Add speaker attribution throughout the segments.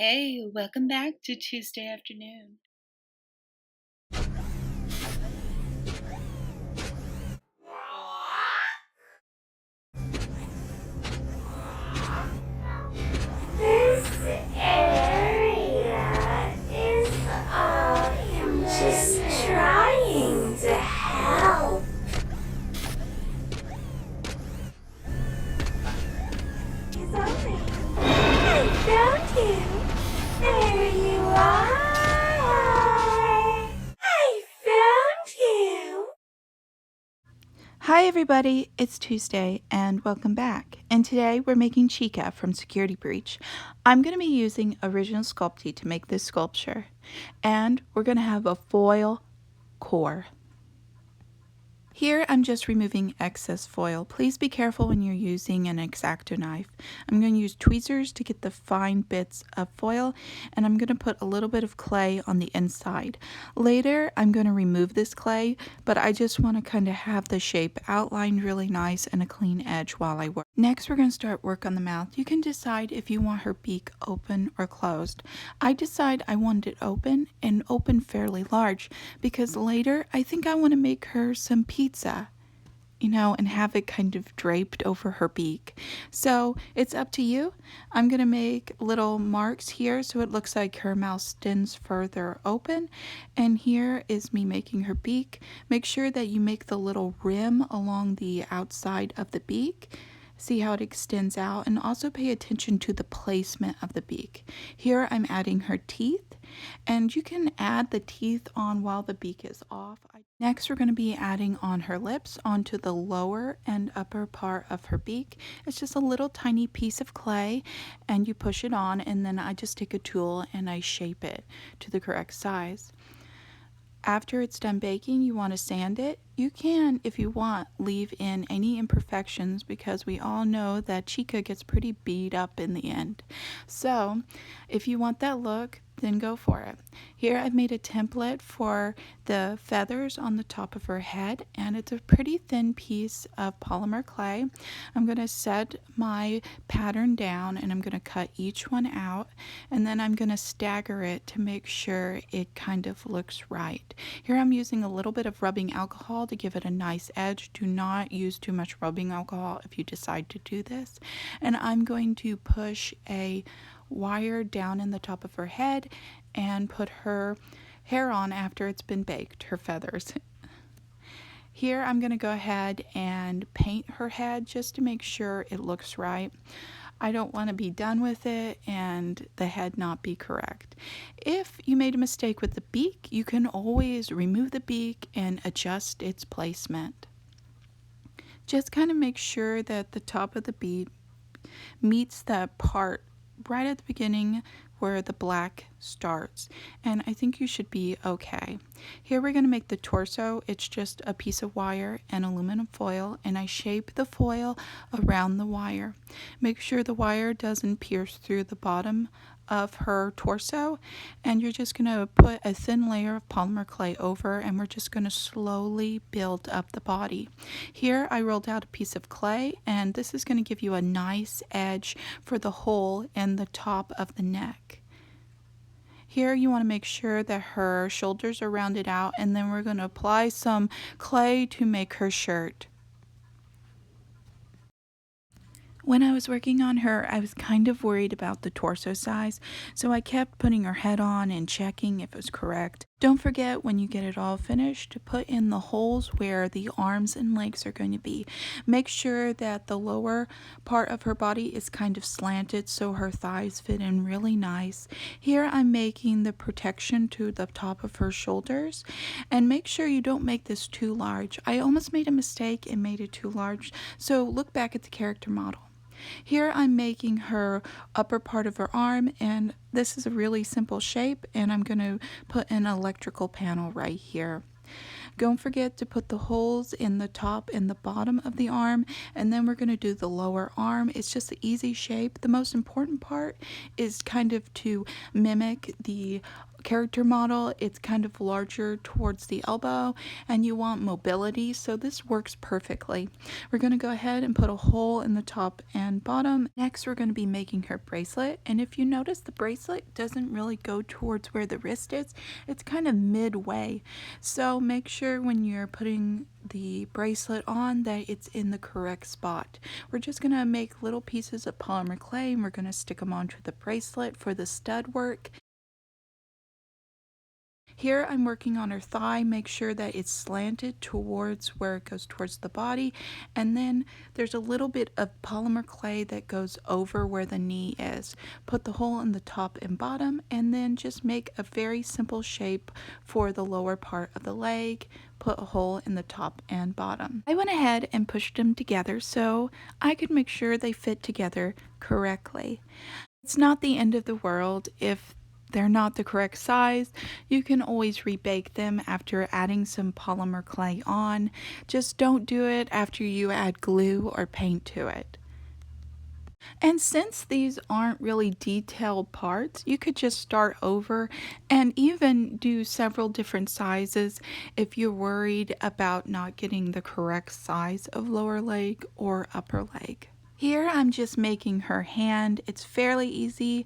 Speaker 1: Hey, welcome back to Tuesday afternoon.
Speaker 2: This area is I'm just trying to help. Zoe, I found you. There you are. I found you.
Speaker 3: Hi everybody, it's Tuesday and welcome back. And today we're making Chica from Security Breach. I'm going to be using original Sculpey to make this sculpture. And we're going to have a foil core. Here I'm just removing excess foil. Please be careful when you're using an X-Acto knife. I'm going to use tweezers to get the fine bits of foil, and I'm going to put a little bit of clay on the inside. Later I'm going to remove this clay, but I just want to kind of have the shape outlined really nice and a clean edge while I work. Next we're going to start work on the mouth. You can decide if you want her beak open or closed. I decide I want it open, and open fairly large, because later I think I want to make her some pizza, and have it kind of draped over her beak. So it's up to you. I'm going to make little marks here so it looks like her mouth extends further open. And here is me making her beak. Make sure that you make the little rim along the outside of the beak. See how it extends out, and also pay attention to the placement of the beak. Here I'm adding her teeth, and you can add the teeth on while the beak is off. Next we're going to be adding on her lips onto the lower and upper part of her beak. It's just a little tiny piece of clay, and you push it on, and then I just take a tool and I shape it to the correct size. After it's done baking, you want to sand it. You can, if you want, leave in any imperfections, because we all know that Chica gets pretty beat up in the end. So if you want that look, then go for it. Here I've made a template for the feathers on the top of her head, and it's a pretty thin piece of polymer clay. I'm going to set my pattern down, and I'm going to cut each one out, and then I'm going to stagger it to make sure it kind of looks right. Here I'm using a little bit of rubbing alcohol to give it a nice edge. Do not use too much rubbing alcohol if you decide to do this. And I'm going to push a wire down in the top of her head and put her hair on after it's been baked, her feathers. Here I'm going to go ahead and paint her head just to make sure it looks right. I don't want to be done with it and the head not be correct. If you made a mistake with the beak, you can always remove the beak and adjust its placement. Just kind of make sure that the top of the beak meets that part right at the beginning where the black starts, and I think you should be okay. Here we're going to make the torso. It's just a piece of wire and aluminum foil, and I shape the foil around the wire. Make sure the wire doesn't pierce through the bottom of her torso, and you're just going to put a thin layer of polymer clay over, and we're just going to slowly build up the body. Here I rolled out a piece of clay, and this is going to give you a nice edge for the hole in the top of the neck. Here you want to make sure that her shoulders are rounded out, and then we're going to apply some clay to make her shirt. When I was working on her, I was kind of worried about the torso size, so I kept putting her head on and checking if it was correct. Don't forget, when you get it all finished, to put in the holes where the arms and legs are going to be. Make sure that the lower part of her body is kind of slanted so her thighs fit in really nice. Here I'm making the protection to the top of her shoulders, and make sure you don't make this too large. I almost made a mistake and made it too large, so look back at the character model. Here I'm making her upper part of her arm, and this is a really simple shape, and I'm going to put an electrical panel right here. Don't forget to put the holes in the top and the bottom of the arm, and then we're going to do the lower arm. It's just an easy shape. The most important part is kind of to mimic the character model, it's kind of larger towards the elbow and you want mobility, so this works perfectly. We're going to go ahead and put a hole in the top and bottom. Next, we're going to be making her bracelet, and if you notice, the bracelet doesn't really go towards where the wrist is. It's kind of midway, so make sure when you're putting the bracelet on that it's in the correct spot. We're just going to make little pieces of polymer clay and we're going to stick them onto the bracelet for the stud work. Here I'm working on her thigh. Make sure that it's slanted towards where it goes towards the body, and then there's a little bit of polymer clay that goes over where the knee is. Put the hole in the top and bottom, and then just make a very simple shape for the lower part of the leg. Put a hole in the top and bottom. I went ahead and pushed them together so I could make sure they fit together correctly. It's not the end of the world if they're not the correct size. You can always rebake them after adding some polymer clay on. Just don't do it after you add glue or paint to it. And since these aren't really detailed parts, you could just start over and even do several different sizes if you're worried about not getting the correct size of lower leg or upper leg. Here I'm just making her hand. It's fairly easy.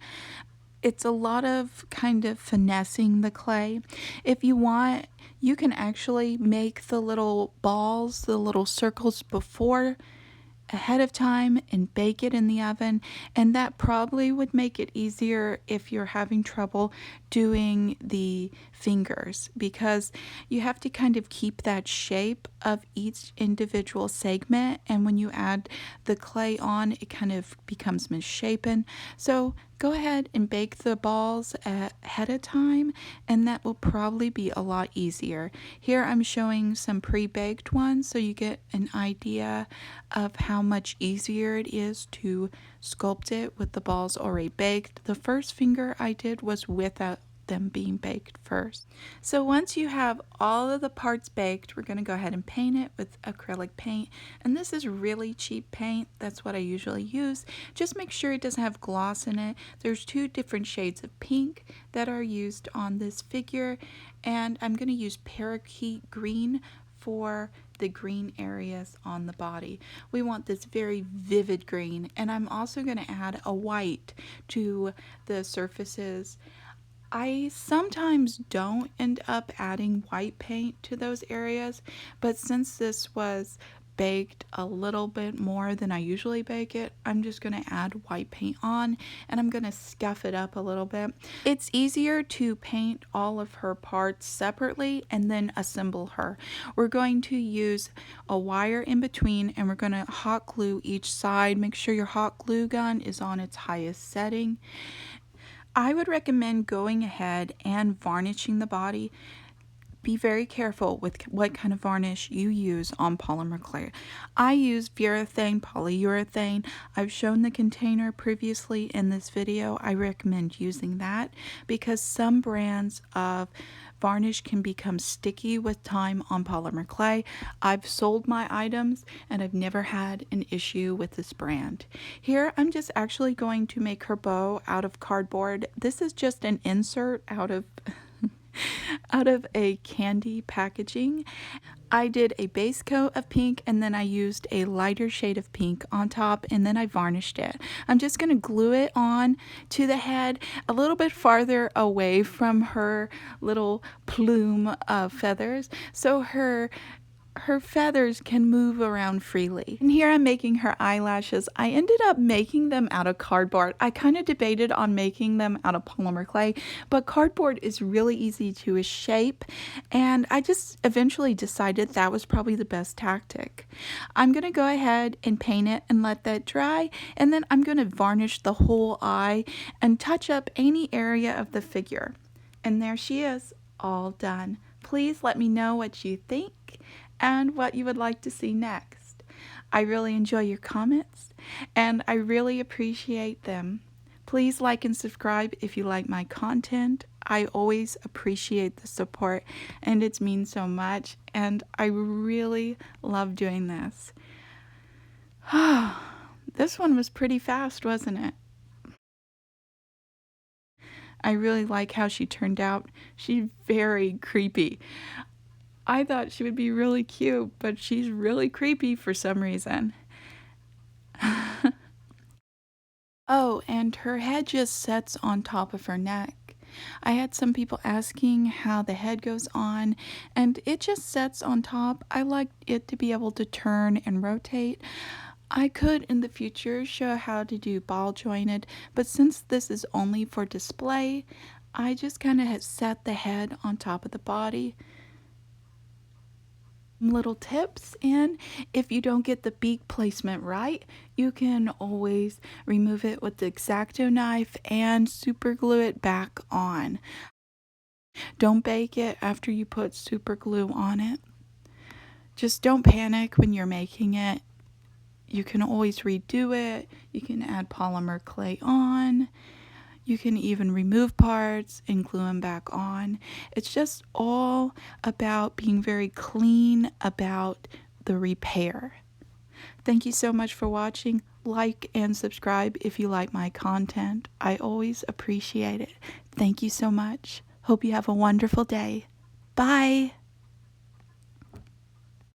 Speaker 3: It's a lot of kind of finessing the clay. If you want, you can actually make the little balls, the little circles ahead of time and bake it in the oven, and that probably would make it easier if you're having trouble doing the fingers, because you have to kind of keep that shape of each individual segment, and when you add the clay on, it kind of becomes misshapen. So go ahead and bake the balls ahead of time, and that will probably be a lot easier. Here I'm showing some pre-baked ones so you get an idea of how much easier it is to sculpt it with the balls already baked. The first finger I did was without them being baked first. So once you have all of the parts baked, we're going to go ahead and paint it with acrylic paint, and this is really cheap paint. That's what I usually use. Just make sure it doesn't have gloss in it. There's two different shades of pink that are used on this figure, and I'm going to use parakeet green for the green areas on the body. We want this very vivid green, and I'm also going to add a white to the surfaces. I sometimes don't end up adding white paint to those areas, but since this was baked a little bit more than I usually bake it, I'm just going to add white paint on, and I'm going to scuff it up a little bit. It's easier to paint all of her parts separately and then assemble her. We're going to use a wire in between, and we're going to hot glue each side. Make sure your hot glue gun is on its highest setting. I would recommend going ahead and varnishing the body. Be very careful with what kind of varnish you use on polymer clay. I use urethane, polyurethane. I've shown the container previously in this video. I recommend using that because some brands of varnish can become sticky with time on polymer clay. I've sold my items and I've never had an issue with this brand. Here I'm just actually going to make her bow out of cardboard. This is just an insert out of a candy packaging. I did a base coat of pink, and then I used a lighter shade of pink on top, and then I varnished it. I'm just going to glue it on to the head a little bit farther away from her little plume of feathers so her feathers can move around freely. And here I'm making her eyelashes. I ended up making them out of cardboard. I kind of debated on making them out of polymer clay, but cardboard is really easy to shape, and I just eventually decided that was probably the best tactic. I'm going to go ahead and paint it and let that dry, and then I'm going to varnish the whole eye and touch up any area of the figure. And there she is, all done. Please let me know what you think and what you would like to see next. I really enjoy your comments, and I really appreciate them. Please like and subscribe if you like my content. I always appreciate the support, and it means so much, and I really love doing this. This one was pretty fast, wasn't it? I really like how she turned out. She's very creepy. I thought she would be really cute, but she's really creepy for some reason. Oh, and her head just sets on top of her neck. I had some people asking how the head goes on, and it just sets on top. I like it to be able to turn and rotate. I could in the future show how to do ball jointed, but since this is only for display, I just kind of set the head on top of the body. Little tips, and if you don't get the beak placement right, you can always remove it with the X-Acto knife and super glue it back on. Don't bake it after you put super glue on it. Just don't panic when you're making it. You can always redo it. You can add polymer clay on. You can even remove parts and glue them back on. It's just all about being very clean about the repair. Thank you so much for watching. Like and subscribe if you like my content. I always appreciate it. Thank you so much. Hope you have a wonderful day. Bye.